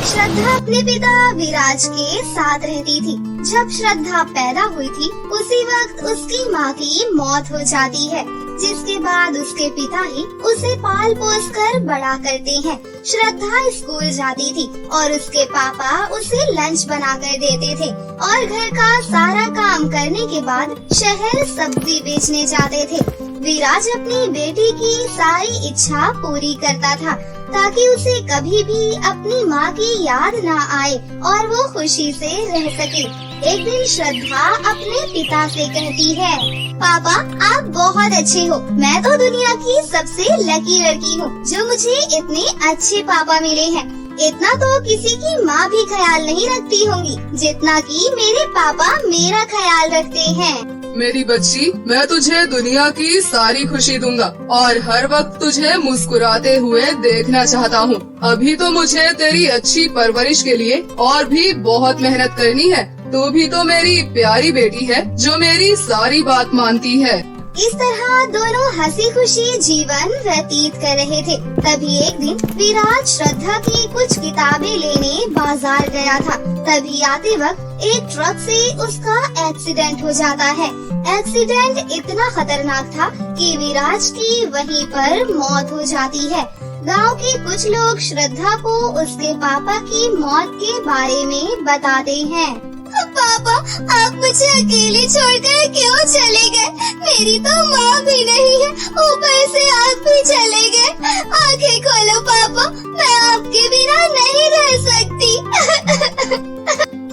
श्रद्धा अपने पिता विराज के साथ रहती थी। जब श्रद्धा पैदा हुई थी उसी वक्त उसकी माँ की मौत हो जाती है, जिसके बाद उसके पिता ही उसे पाल पोस कर बड़ा करते हैं। श्रद्धा स्कूल जाती थी और उसके पापा उसे लंच बना कर देते थे और घर का सारा काम करने के बाद शहर सब्जी बेचने जाते थे। विराज अपनी बेटी की सारी इच्छा पूरी करता था ताकि उसे कभी भी अपनी माँ की याद न आए और वो खुशी से रह सके। एक दिन श्रद्धा अपने पिता से कहती है, पापा आप बहुत अच्छे हो, मैं तो दुनिया की सबसे लकी लड़की हूँ जो मुझे इतने अच्छे पापा मिले हैं। इतना तो किसी की माँ भी ख्याल नहीं रखती होंगी जितना कि मेरे पापा मेरा ख्याल रखते हैं। मेरी बच्ची, मैं तुझे दुनिया की सारी खुशी दूंगा और हर वक्त तुझे मुस्कुराते हुए देखना चाहता हूँ। अभी तो मुझे तेरी अच्छी परवरिश के लिए और भी बहुत मेहनत करनी है। तू भी तो मेरी प्यारी बेटी है जो मेरी सारी बात मानती है। इस तरह दोनों हंसी खुशी जीवन व्यतीत कर रहे थे। तभी एक दिन विराज श्रद्धा की कुछ किताबें लेने बाजार गया था। तभी आते वक्त एक ट्रक से उसका एक्सीडेंट हो जाता है। एक्सीडेंट इतना खतरनाक था कि विराज की वहीं पर मौत हो जाती है। गांव के कुछ लोग श्रद्धा को उसके पापा की मौत के बारे में बताते हैं। पापा आप मुझे अकेले छोड़कर क्यों चले गए? मेरी तो माँ भी नहीं है, ऊपर से आप भी चले गए। आंखें खोलो पापा, मैं आपके बिना नहीं रह सकती।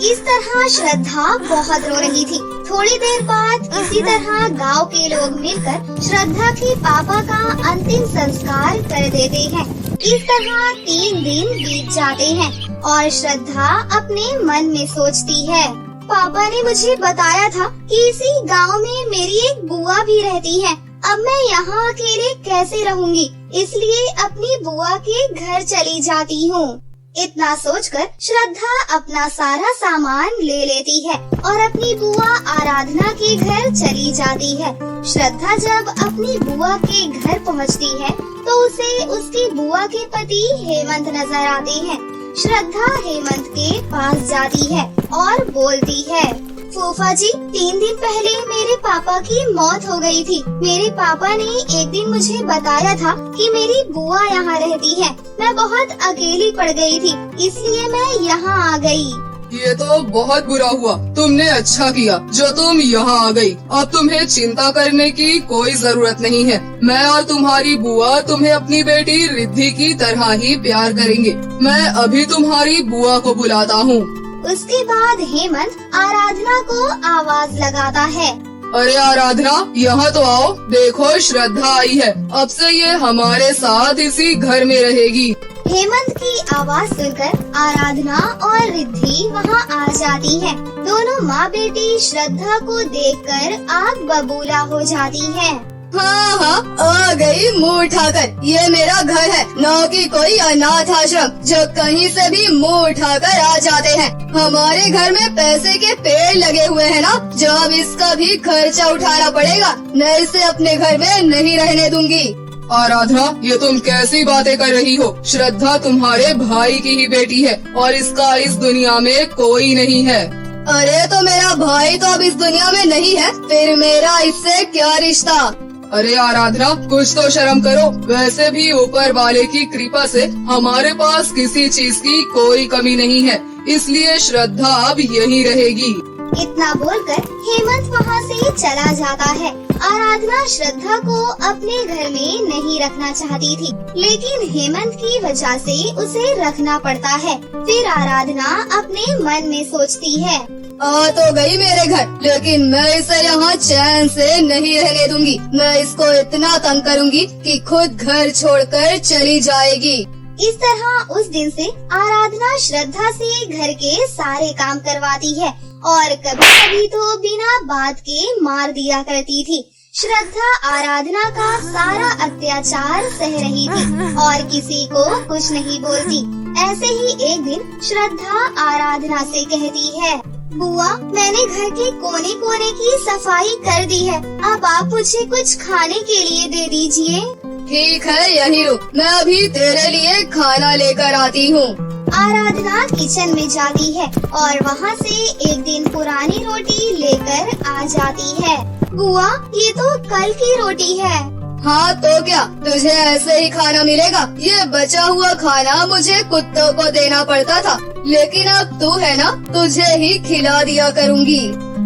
इस तरह श्रद्धा बहुत रो रही थी। थोड़ी देर बाद इसी तरह गांव के लोग मिलकर श्रद्धा के पापा का अंतिम संस्कार कर देते हैं। इस तरह 3 दिन बीत जाते हैं और श्रद्धा अपने मन में सोचती है, पापा ने मुझे बताया था कि इसी गांव में मेरी एक बुआ भी रहती है। अब मैं यहाँ अकेले कैसे रहूँगी, इसलिए अपनी बुआ के घर चली जाती हूँ। इतना सोचकर श्रद्धा अपना सारा सामान ले लेती है और अपनी बुआ आराधना के घर चली जाती है। श्रद्धा जब अपनी बुआ के घर पहुँचती है तो उसे उसकी बुआ के पति हेमंत नजर आते हैं। श्रद्धा हेमंत के पास जाती है और बोलती है, फूफा जी 3 दिन पहले मेरे पापा की मौत हो गई थी। मेरे पापा ने एक दिन मुझे बताया था कि मेरी बुआ यहाँ रहती है। मैं बहुत अकेली पड़ गई थी, इसलिए मैं यहाँ आ गई। ये तो बहुत बुरा हुआ। तुमने अच्छा किया जो तुम यहाँ आ गई। अब तुम्हें चिंता करने की कोई जरूरत नहीं है। मैं और तुम्हारी बुआ तुम्हें अपनी बेटी रिद्धि की तरह ही प्यार करेंगे। मैं अभी तुम्हारी बुआ को बुलाता हूँ। उसके बाद हेमंत आराधना को आवाज लगाता है, अरे आराधना यहाँ तो आओ, देखो श्रद्धा आई है। अब से ये हमारे साथ इसी घर में रहेगी। हेमंत की आवाज सुनकर आराधना और रिद्धि वहाँ आ जाती हैं। दोनों माँ बेटी श्रद्धा को देखकर आग बबूला हो जाती हैं। हाँ, आ गई मुँह उठाकर। ये मेरा घर है, न कि कोई अनाथ आश्रम जो कहीं से भी मुँह उठाकर आ जाते हैं। हमारे घर में पैसे के पेड़ लगे हुए हैं ना, जो अब इसका भी खर्चा उठाना पड़ेगा। मैं इसे अपने घर में नहीं रहने दूंगी। आराधना ये तुम कैसी बातें कर रही हो? श्रद्धा तुम्हारे भाई की ही बेटी है और इसका इस दुनिया में कोई नहीं है। अरे तो मेरा भाई तो अब इस दुनिया में नहीं है, फिर मेरा इससे क्या रिश्ता? अरे आराधना कुछ तो शर्म करो। वैसे भी ऊपर वाले की कृपा से हमारे पास किसी चीज की कोई कमी नहीं है, इसलिए श्रद्धा अब यहीं रहेगी। इतना बोलकर हेमंत वहाँ से चला जाता है। आराधना श्रद्धा को अपने घर में नहीं रखना चाहती थी, लेकिन हेमंत की वजह से उसे रखना पड़ता है। फिर आराधना अपने मन में सोचती है, आ तो गई मेरे घर, लेकिन मैं इसे यहाँ चैन से नहीं रहने दूंगी। मैं इसको इतना तंग करूँगी कि खुद घर छोड़कर चली जाएगी। इस तरह उस दिन से आराधना श्रद्धा से घर के सारे काम करवाती है और कभी कभी तो बिना बात के मार दिया करती थी। श्रद्धा आराधना का सारा अत्याचार सह रही थी और किसी को कुछ नहीं बोलती। ऐसे ही एक दिन श्रद्धा आराधना से कहती है, बुआ मैंने घर के कोने कोने की सफाई कर दी है, अब आप मुझे कुछ खाने के लिए दे दीजिए। ठीक है यही रुक, मैं अभी तेरे लिए खाना लेकर आती हूँ। आराधना किचन में जाती है और वहाँ से एक दिन पुरानी रोटी लेकर आ जाती है। बुआ, ये तो कल की रोटी है। हाँ तो क्या, तुझे ऐसे ही खाना मिलेगा? ये बचा हुआ खाना मुझे कुत्तों को देना पड़ता था, लेकिन अब तू है ना, तुझे ही खिला दिया करूँगी।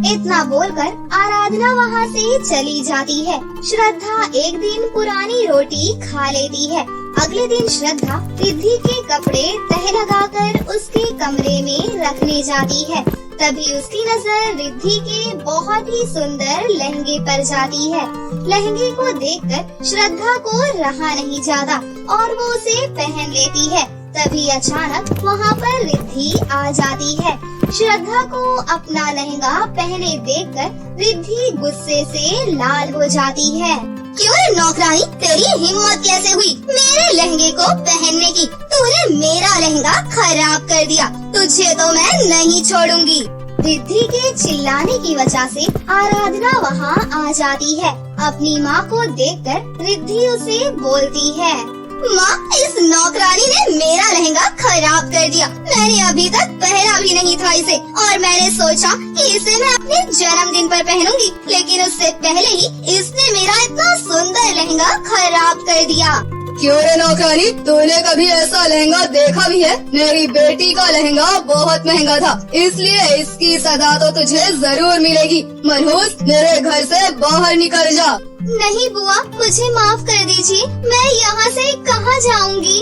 इतना बोलकर आराधना वहाँ से चली जाती है। श्रद्धा एक दिन पुरानी रोटी खा लेती है। अगले दिन श्रद्धा रिद्धि के कपड़े तह लगाकर उसके कमरे में रखने जाती है। तभी उसकी नजर रिद्धि के बहुत ही सुंदर लहंगे पर जाती है। लहंगे को देखकर श्रद्धा को रहा नहीं जाता और वो उसे पहन लेती है। तभी अचानक वहाँ पर रिद्धि आ जाती है। श्रद्धा को अपना लहंगा पहने देखकर रिद्धि गुस्से से लाल हो जाती है। क्यों रे नौकरानी, तेरी हिम्मत कैसे हुई मेरे लहंगे को पहनने की? तूने मेरा लहंगा खराब कर दिया, तुझे तो मैं नहीं छोड़ूंगी। रिद्धि के चिल्लाने की वजह से आराधना वहाँ आ जाती है। अपनी माँ को देखकर रिद्धि उसे बोलती है, माँ, इस नौकरानी ने मेरा लहंगा खराब कर दिया। मैंने अभी तक पहना भी नहीं था इसे और मैंने सोचा कि इसे मैं अपने जन्मदिन पर पहनूंगी, लेकिन उससे पहले ही इसने मेरा इतना सुंदर लहंगा खराब कर दिया। क्यों रे नौकरानी, तूने कभी ऐसा लहंगा देखा भी है? मेरी बेटी का लहंगा बहुत महंगा था, इसलिए इसकी सजा तो तुझे जरूर मिलेगी। मनहूस, मेरे घर से बाहर निकल जा। नहीं बुआ, मुझे माफ कर दीजिए, मैं यहाँ से कहाँ जाऊँगी?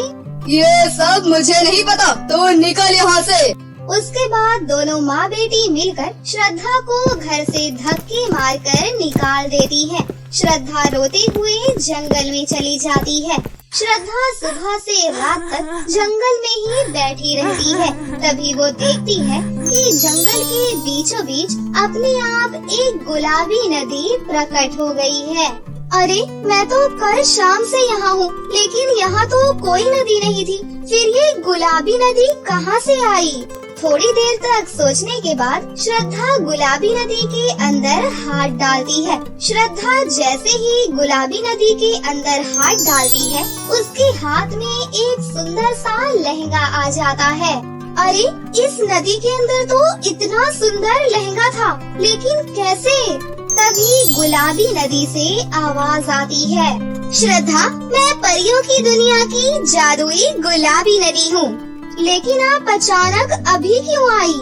ये सब मुझे नहीं पता, तो निकल यहाँ से। उसके बाद दोनों माँ बेटी मिलकर श्रद्धा को घर से धक्के मारकर निकाल देती है। श्रद्धा रोते हुए जंगल में चली जाती है। श्रद्धा सुबह से रात तक जंगल में ही बैठी रहती है। तभी वो देखती है कि जंगल के बीचों बीच अपने आप एक गुलाबी नदी प्रकट हो गई है। अरे, मैं तो कल शाम से यहाँ हूँ, लेकिन यहाँ तो कोई नदी नहीं थी। फिर ये गुलाबी नदी कहाँ से आई? थोड़ी देर तक सोचने के बाद श्रद्धा गुलाबी नदी के अंदर हाथ डालती है। श्रद्धा जैसे ही गुलाबी नदी के अंदर हाथ डालती है, उसके हाथ में एक सुंदर सा लहंगा आ जाता है। अरे, इस नदी के अंदर तो इतना सुंदर लहंगा था, लेकिन कैसे? तभी गुलाबी नदी से आवाज आती है, श्रद्धा, मैं परियों की दुनिया की जादुई गुलाबी नदी हूँ, लेकिन आप अचानक अभी क्यों आई?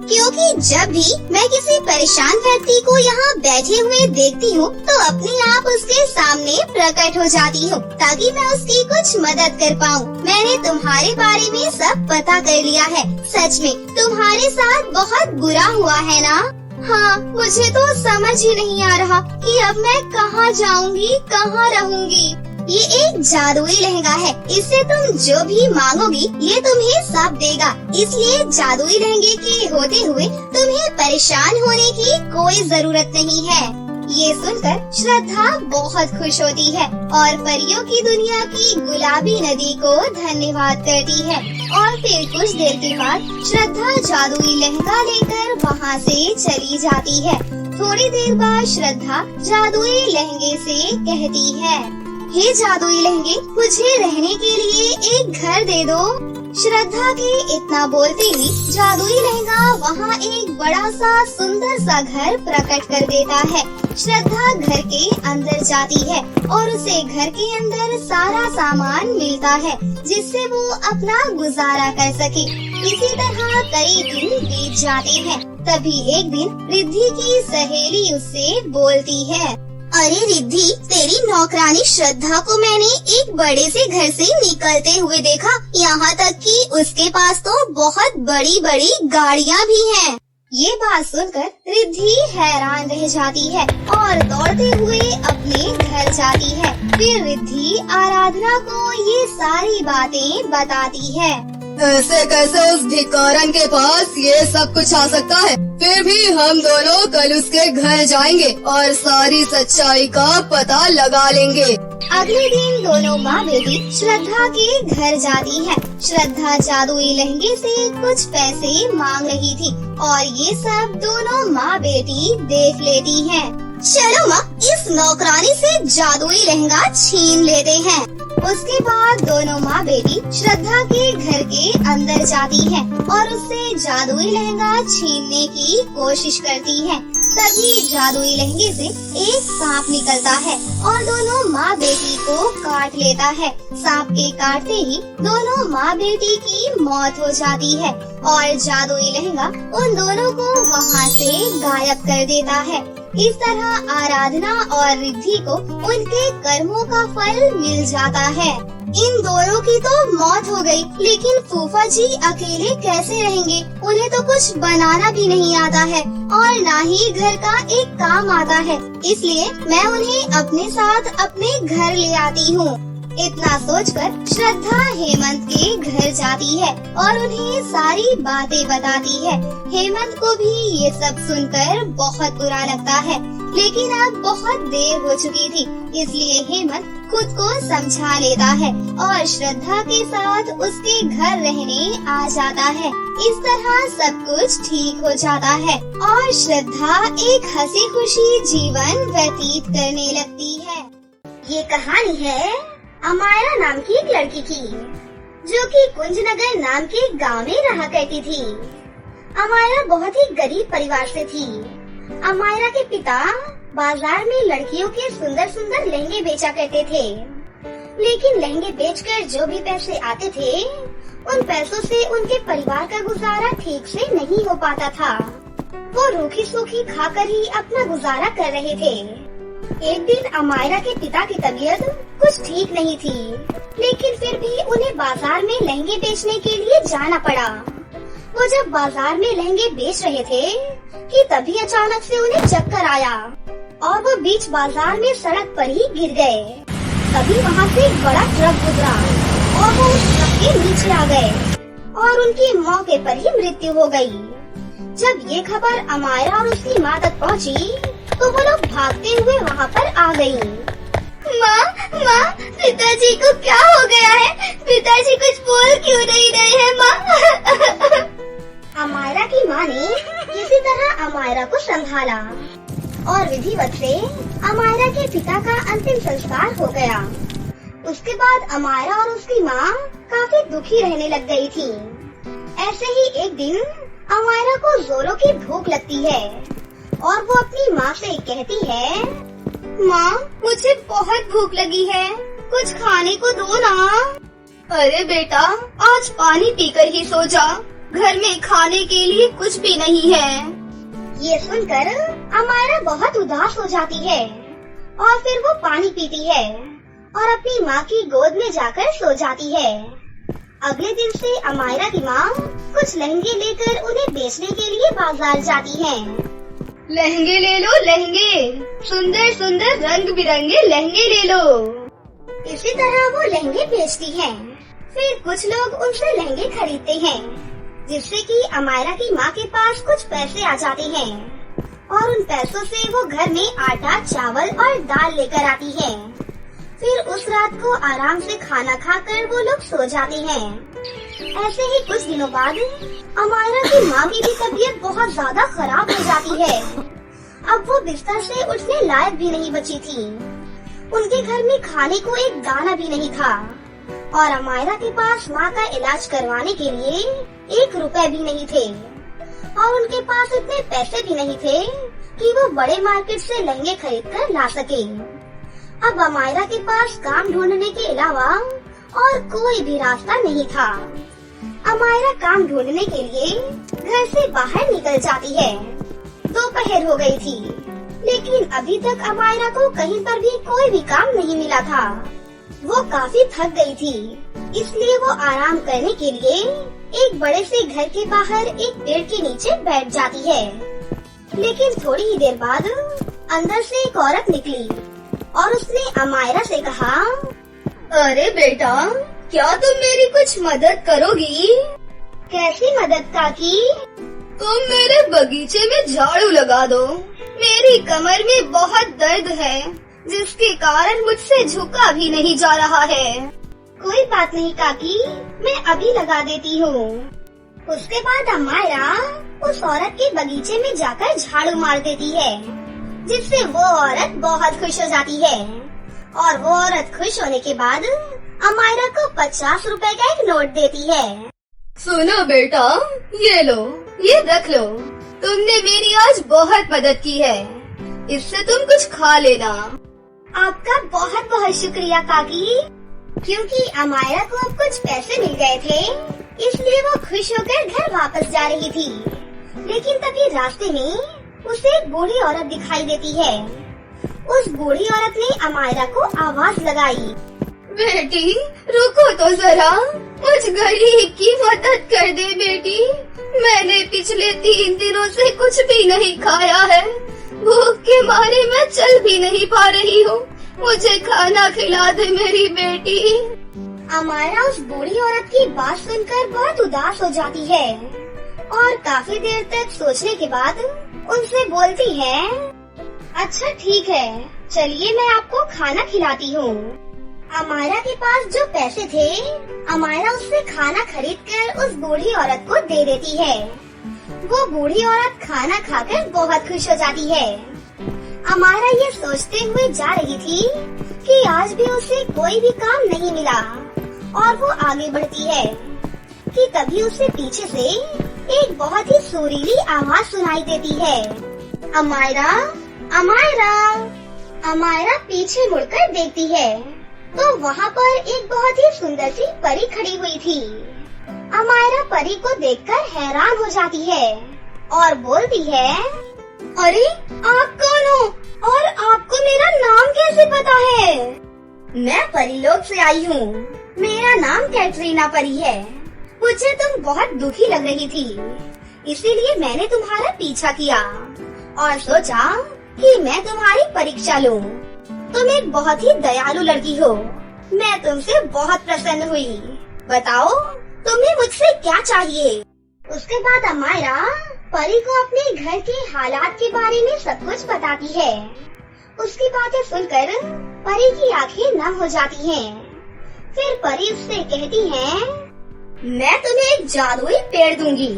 क्योंकि जब भी मैं किसी परेशान व्यक्ति को यहाँ बैठे हुए देखती हूँ, तो अपने आप उसके सामने प्रकट हो जाती हूँ, ताकि मैं उसकी कुछ मदद कर पाऊँ। मैंने तुम्हारे बारे में सब पता कर लिया है। सच में तुम्हारे साथ बहुत बुरा हुआ है ना? हाँ, मुझे तो समझ ही नहीं आ रहा कि अब मैं कहाँ जाऊँगी, कहाँ रहूँगी। ये एक जादुई लहंगा है, इससे तुम जो भी मांगोगी ये तुम्हें सब देगा। इसलिए जादुई लहंगे के होते हुए तुम्हें परेशान होने की कोई जरूरत नहीं है। ये सुनकर श्रद्धा बहुत खुश होती है और परियों की दुनिया की गुलाबी नदी को धन्यवाद करती है। और फिर कुछ देर के बाद श्रद्धा जादुई लहंगा लेकर वहाँ से चली जाती है। थोड़ी देर बाद श्रद्धा जादुई लहंगे से कहती है, हे जादुई लहंगे, मुझे रहने के लिए एक घर दे दो। श्रद्धा के इतना बोलते ही जादुई लहंगा वहाँ एक बड़ा सा सुंदर सा घर प्रकट कर देता है। श्रद्धा घर के अंदर जाती है और उसे घर के अंदर सारा सामान मिलता है, जिससे वो अपना गुजारा कर सके। इसी तरह कई दिन बीत जाते हैं। तभी एक दिन रिद्धि की सहेली उससे बोलती है, अरे रिद्धि, तेरी नौकरानी श्रद्धा को मैंने एक बड़े से घर से निकलते हुए देखा। यहाँ तक कि उसके पास तो बहुत बड़ी बड़ी गाड़ियाँ भी हैं। ये बात सुनकर रिद्धि हैरान रह जाती है और दौड़ते हुए अपने घर जाती है। फिर रिद्धि आराधना को ये सारी बातें बताती है। ऐसे कैसे उस भिखारन के पास ये सब कुछ आ सकता है? फिर भी हम दोनों कल उसके घर जाएंगे और सारी सच्चाई का पता लगा लेंगे। अगले दिन दोनों माँ बेटी श्रद्धा के घर जाती है। श्रद्धा जादुई लहंगे से कुछ पैसे मांग रही थी और ये सब दोनों माँ बेटी देख लेती हैं। चलो माँ, इस नौकरानी से जादुई लहंगा छीन लेते हैं। उसके बाद दोनों माँ बेटी श्रद्धा के घर के अंदर जाती हैं और उससे जादुई लहंगा छीनने की कोशिश करती हैं। तभी जादुई लहंगे से एक सांप निकलता है और दोनों माँ बेटी को काट लेता है। सांप के काटते ही दोनों माँ बेटी की मौत हो जाती है और जादुई लहंगा उन दोनों को वहाँ से गायब कर देता है। इस तरह आराधना और रिद्धि को उनके कर्मों का फल मिल जाता है। इन दोनों की तो मौत हो गई, लेकिन फूफा जी अकेले कैसे रहेंगे? उन्हें तो कुछ बनाना भी नहीं आता है और ना ही घर का एक काम आता है, इसलिए मैं उन्हें अपने साथ अपने घर ले आती हूँ। इतना सोचकर श्रद्धा हेमंत के घर जाती है और उन्हें सारी बातें बताती है। हेमंत को भी ये सब सुनकर बहुत बुरा लगता है, लेकिन अब बहुत देर हो चुकी थी, इसलिए हेमंत खुद को समझा लेता है और श्रद्धा के साथ उसके घर रहने आ जाता है। इस तरह सब कुछ ठीक हो जाता है और श्रद्धा एक हंसी खुशी जीवन व्यतीत करने लगती है। ये कहानी है अमायरा नाम की एक लड़की की, जो कि कुंजनगर नाम के गांव में रहा करती थी। अमायरा बहुत ही गरीब परिवार से थी। अमायरा के पिता बाजार में लड़कियों के सुंदर सुंदर लहंगे बेचा करते थे, लेकिन लहंगे बेचकर जो भी पैसे आते थे, उन पैसों से उनके परिवार का गुजारा ठीक से नहीं हो पाता था। वो रूखी सूखी खाकर ही अपना गुजारा कर रहे थे। एक दिन अमायरा के पिता की तबीयत कुछ ठीक नहीं थी, लेकिन फिर भी उन्हें बाजार में लहंगे बेचने के लिए जाना पड़ा। वो जब बाजार में लहंगे बेच रहे थे कि तभी अचानक से उन्हें चक्कर आया और वो बीच बाजार में सड़क पर ही गिर गए। तभी वहाँ से एक बड़ा ट्रक गुजरा और वो उस ट्रक के नीचे आ गए और उनकी मौके पर ही मृत्यु हो गई। जब ये खबर अमायरा और उसकी माँ तक पहुँची, तो वो लोग भागते हुए वहाँ पर आ गयी। माँ, पिताजी को क्या हो गया है? पिताजी कुछ बोल क्यों नहीं रहे हैं माँ? अमायरा की माँ ने किसी तरह अमायरा को संभाला और विधिवत से अमायरा के पिता का अंतिम संस्कार हो गया। उसके बाद अमायरा और उसकी माँ काफी दुखी रहने लग गई थी। ऐसे ही एक दिन अमायरा को जोरों की भूख लगती है और वो अपनी माँ से कहती है, माँ, मुझे बहुत भूख लगी है, कुछ खाने को दो ना। अरे बेटा, आज पानी पीकर ही सो जा, घर में खाने के लिए कुछ भी नहीं है। ये सुनकर अमायरा बहुत उदास हो जाती है और फिर वो पानी पीती है और अपनी माँ की गोद में जाकर सो जाती है। अगले दिन से अमायरा की माँ कुछ लहंगे लेकर उन्हें बेचने के लिए बाजार जाती है। लहंगे ले लो, लहंगे, सुंदर सुंदर रंग बिरंगे लहंगे ले लो। इसी तरह वो लहंगे बेचती हैं। फिर कुछ लोग उनसे लहंगे खरीदते हैं, जिससे कि अमायरा की माँ के पास कुछ पैसे आ जाते हैं और उन पैसों से वो घर में आटा, चावल और दाल लेकर आती है। फिर उस रात को आराम से खाना खाकर वो लोग सो जाते हैं। ऐसे ही कुछ दिनों बाद अमायरा की माँ की भी तबीयत बहुत ज्यादा खराब हो जाती है। अब वो बिस्तर से उठने लायक भी नहीं बची थी। उनके घर में खाने को एक दाना भी नहीं था और अमायरा के पास माँ का इलाज करवाने के लिए 1 रुपए भी नहीं थे और उनके पास इतने पैसे भी नहीं थे कि वो बड़े मार्केट से लहंगे खरीद कर ला सके। अब अमायरा के पास काम ढूंढने के अलावा और कोई भी रास्ता नहीं था। अमायरा काम ढूंढने के लिए घर से बाहर निकल जाती है। दोपहर हो गई थी, लेकिन अभी तक अमायरा को कहीं पर भी कोई भी काम नहीं मिला था। वो काफी थक गई थी, इसलिए वो आराम करने के लिए एक बड़े से घर के बाहर एक पेड़ के नीचे बैठ जाती है। लेकिन थोड़ी ही देर बाद अंदर से एक औरत निकली और उसने अमायरा से कहा, अरे बेटा, क्या तुम मेरी कुछ मदद करोगी? कैसी मदद काकी? तुम मेरे बगीचे में झाड़ू लगा दो। मेरी कमर में बहुत दर्द है, जिसके कारण मुझसे झुका भी नहीं जा रहा है। कोई बात नहीं काकी, मैं अभी लगा देती हूँ। उसके बाद अमायरा उस औरत के बगीचे में जाकर झाड़ू मार देती है, जिससे वो औरत बहुत खुश हो जाती है। और वो औरत खुश होने के बाद अमायरा को 50 रुपए का एक नोट देती है। सुनो बेटा, ये लो, ये रख लो। तुमने मेरी आज बहुत मदद की है, इससे तुम कुछ खा लेना। आपका बहुत बहुत शुक्रिया काकी। क्योंकि अमायरा को अब कुछ पैसे मिल गए थे, इसलिए वो खुश होकर घर वापस जा रही थी। लेकिन तभी रास्ते में उसे एक बूढ़ी औरत दिखाई देती है। उस बूढ़ी औरत ने अमायरा को आवाज लगाई। बेटी रुको तो जरा, मुझ गरीब की मदद कर दे बेटी। मैंने पिछले 3 दिनों से कुछ भी नहीं खाया है, भूख के मारे मैं चल भी नहीं पा रही हूँ। मुझे खाना खिला दे मेरी बेटी। अमायरा उस बूढ़ी औरत की बात सुनकर बहुत उदास हो जाती है और काफी देर तक सोचने के बाद उनसे बोलती है, अच्छा ठीक है, चलिए मैं आपको खाना खिलाती हूँ। अमायरा के पास जो पैसे थे, अमायरा उससे खाना खरीदकर उस बूढ़ी औरत को दे देती है। वो बूढ़ी औरत खाना खाकर बहुत खुश हो जाती है। अमायरा ये सोचते हुए जा रही थी कि आज भी उसे कोई भी काम नहीं मिला और वो आगे बढ़ती है कि तभी उसे पीछे से एक बहुत ही सुरीली आवाज सुनाई देती है। अमायरा, अमायरा। अमायरा पीछे मुड़कर देखती है तो वहाँ पर एक बहुत ही सुंदर सी परी खड़ी हुई थी। अमायरा परी को देखकर हैरान हो जाती है और बोलती है, अरे आप कौन हो और आपको मेरा नाम कैसे पता है? मैं परीलोक से आई हूँ। मेरा नाम कैटरीना परी है। मुझे तुम बहुत दुखी लग रही थी, इसीलिए मैंने तुम्हारा पीछा किया और सोचा कि मैं तुम्हारी परीक्षा लूं। तुम एक बहुत ही दयालु लड़की हो। मैं तुमसे बहुत प्रसन्न हुई। बताओ तुम्हें मुझसे क्या चाहिए? उसके बाद अमायरा परी को अपने घर के हालात के बारे में सब कुछ बताती है। उसकी बातें सुनकर परी की आंखें नम हो जाती हैं। फिर परी उससे कहती है, मैं तुम्हें एक जादुई पेड़ दूंगी।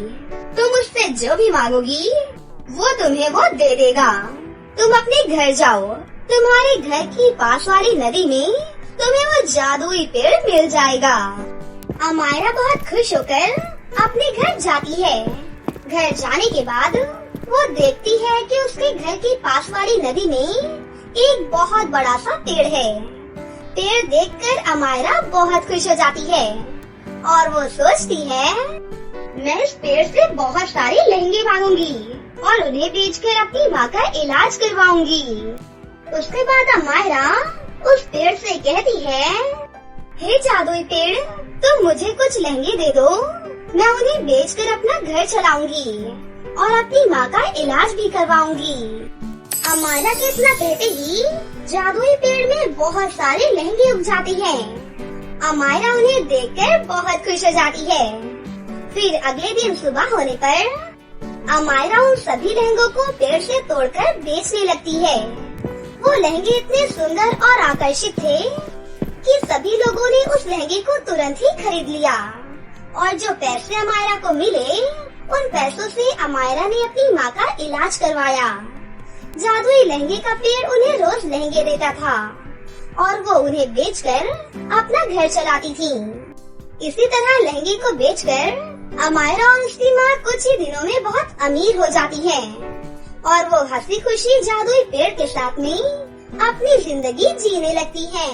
तुम उससे जो भी मांगोगी वो तुम्हें वो दे देगा। तुम अपने घर जाओ, तुम्हारे घर की पास वाली नदी में तुम्हें वो जादुई पेड़ मिल जाएगा। अमायरा बहुत खुश होकर अपने घर जाती है। घर जाने के बाद वो देखती है कि उसके घर के पास वाली नदी में एक बहुत बड़ा सा पेड़ है। पेड़ देखकर अमायरा बहुत खुश हो जाती है और वो सोचती है, मैं इस पेड़ से बहुत सारे लहंगे मांगूंगी और उन्हें बेचकर अपनी माँ का इलाज करवाऊंगी। उसके बाद अमायरा उस पेड़ से कहती है, हे जादुई पेड़, तुम मुझे कुछ लहंगे दे दो, मैं उन्हें बेचकर अपना घर चलाऊंगी और अपनी माँ का इलाज भी करवाऊंगी। अमायरा के इतना कहते ही जादुई पेड़ में बहुत सारे लहंगे उग जाते हैं। अमायरा उन्हें देखकर बहुत खुश हो जाती है। फिर अगले दिन सुबह होने पर अमायरा उन सभी लहंगों को पेड़ से तोड़कर बेचने लगती है। वो लहंगे इतने सुंदर और आकर्षित थे कि सभी लोगों ने उस लहंगे को तुरंत ही खरीद लिया और जो पैसे अमायरा को मिले, उन पैसों से अमायरा ने अपनी माँ का इलाज करवाया। जादुई लहंगे का पेड़ उन्हें रोज लहंगे देता था और वो उन्हें बेचकर अपना घर चलाती थी। इसी तरह लहंगे को बेचकर अमायरा और उसकी माँ कुछ ही दिनों में बहुत अमीर हो जाती है और वो हंसी खुशी जादुई पेड़ के साथ में अपनी जिंदगी जीने लगती है।